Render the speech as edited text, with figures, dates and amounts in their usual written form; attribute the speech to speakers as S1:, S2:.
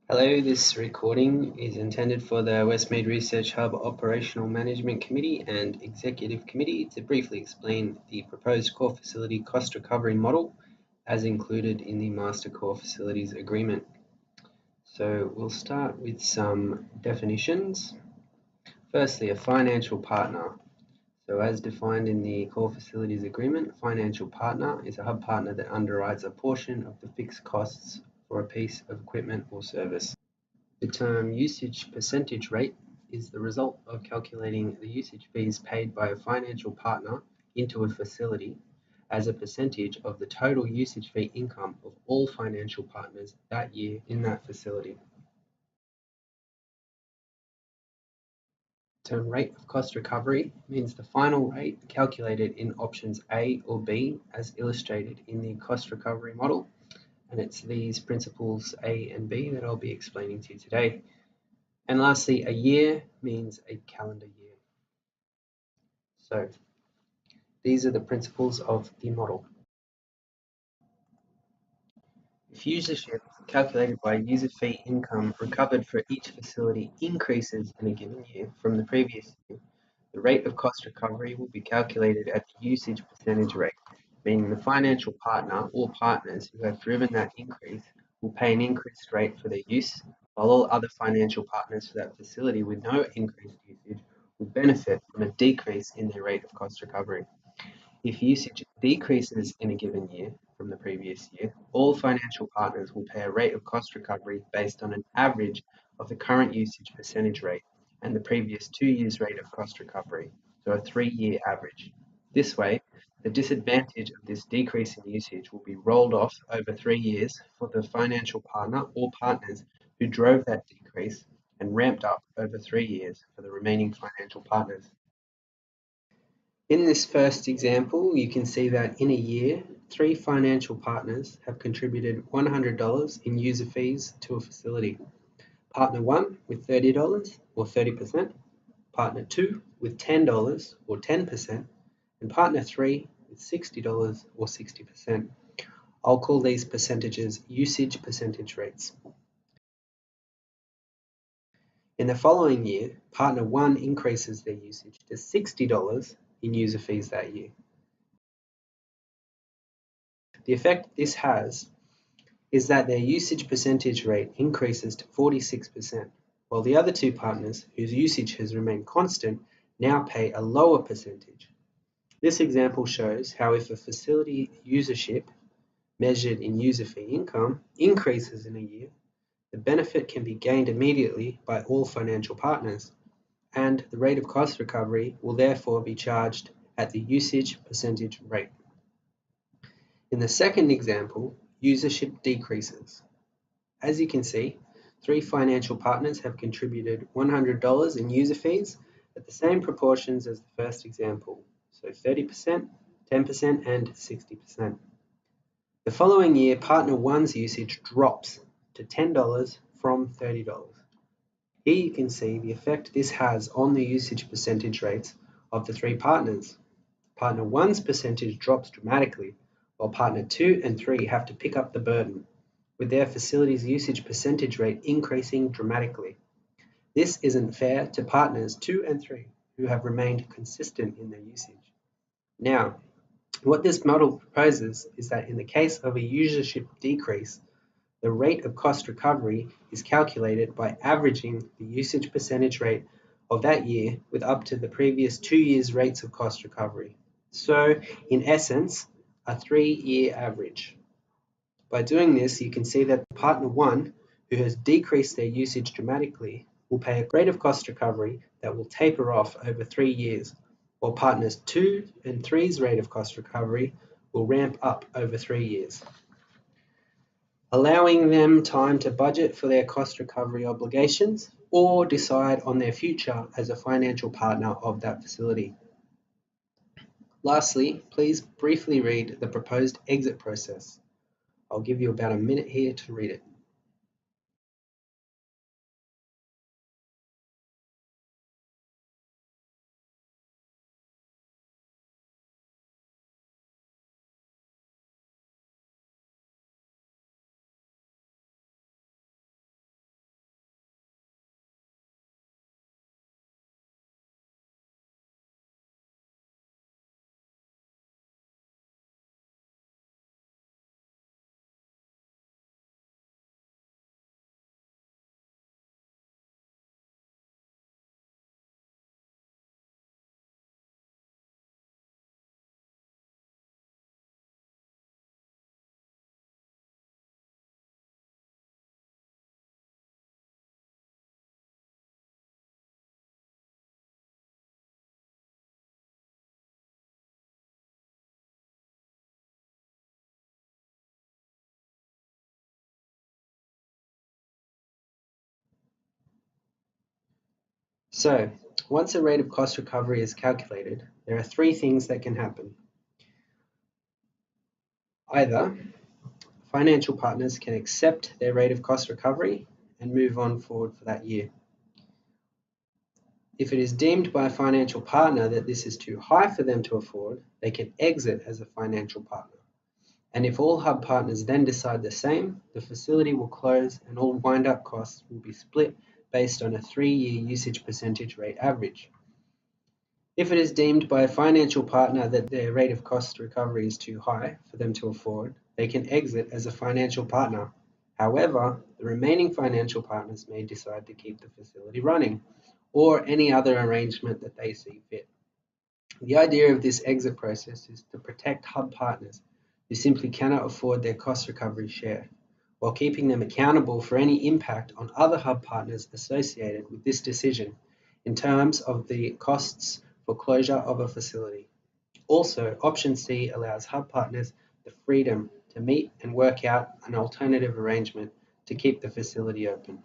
S1: Hello, this recording is intended for the Westmead Research Hub Operational Management Committee and Executive Committee to briefly explain the proposed core facility cost recovery model as included in the Master Core Facilities Agreement. So we'll start with some definitions. Firstly, a financial partner. So as defined in the Core Facilities Agreement, a financial partner is a hub partner that underwrites a portion of the fixed costs for a piece of equipment or service. The term usage percentage rate is the result of calculating the usage fees paid by a financial partner into a facility as a percentage of the total usage fee income of all financial partners that year in that facility. The term rate of cost recovery means the final rate calculated in options A or B as illustrated in the cost recovery model, and it's these principles A and B that I'll be explaining to you today. And lastly, a year means a calendar year. So these are the principles of the model. If usership calculated by user fee income recovered for each facility increases in a given year from the previous year, the rate of cost recovery will be calculated at the usage percentage rate, meaning the financial partner or partners who have driven that increase will pay an increased rate for their use, while all other financial partners for that facility with no increased usage will benefit from a decrease in their rate of cost recovery. If usage decreases in a given year from the previous year, all financial partners will pay a rate of cost recovery based on an average of the current usage percentage rate and the previous 2 years' rate of cost recovery, so a 3-year average. This way, the disadvantage of this decrease in usage will be rolled off over 3 years for the financial partner or partners who drove that decrease and ramped up over 3 years for the remaining financial partners. In this first example, you can see that in a year, 3 financial partners have contributed $100 in user fees to a facility. Partner 1 with $30 or 30%, Partner 2 with $10 or 10%, and Partner 3 with $60 or 60%. I'll call these percentages usage percentage rates. In the following year, Partner 1 increases their usage to $60 in user fees that year. The effect this has is that their usage percentage rate increases to 46%, while the other 2 partners, whose usage has remained constant, now pay a lower percentage. This example shows how if a facility usership, measured in user fee income, increases in a year, the benefit can be gained immediately by all financial partners, and the rate of cost recovery will therefore be charged at the usage percentage rate. In the second example, usership decreases. As you can see, 3 financial partners have contributed $100 in user fees at the same proportions as the first example, so 30%, 10%, and 60%. The following year, Partner 1's usage drops to $10 from $30. Here you can see the effect this has on the usage percentage rates of the 3 partners. Partner 1's percentage drops dramatically, while Partner 2 and 3 have to pick up the burden, with their facility's usage percentage rate increasing dramatically. This isn't fair to Partners 2 and 3, who have remained consistent in their usage. Now, what this model proposes is that in the case of a usership decrease, the rate of cost recovery is calculated by averaging the usage percentage rate of that year with up to the previous 2 years' rates of cost recovery. So, in essence, a 3-year average. By doing this, you can see that Partner 1, who has decreased their usage dramatically, will pay a rate of cost recovery that will taper off over 3 years, while Partners 2 and 3's rate of cost recovery will ramp up over 3 years, allowing them time to budget for their cost recovery obligations or decide on their future as a financial partner of that facility. Lastly, please briefly read the proposed exit process. I'll give you about a minute here to read it. So, once a rate of cost recovery is calculated, there are three things that can happen. Either financial partners can accept their rate of cost recovery and move on forward for that year. If it is deemed by a financial partner that this is too high for them to afford, they can exit as a financial partner. And if all hub partners then decide the same, the facility will close and all wind-up costs will be split based on a 3-year usage percentage rate average. If it is deemed by a financial partner that their rate of cost recovery is too high for them to afford, they can exit as a financial partner. However, the remaining financial partners may decide to keep the facility running, or any other arrangement that they see fit. The idea of this exit process is to protect hub partners who simply cannot afford their cost recovery share, while keeping them accountable for any impact on other hub partners associated with this decision in terms of the costs for closure of a facility. Also, option C allows hub partners the freedom to meet and work out an alternative arrangement to keep the facility open.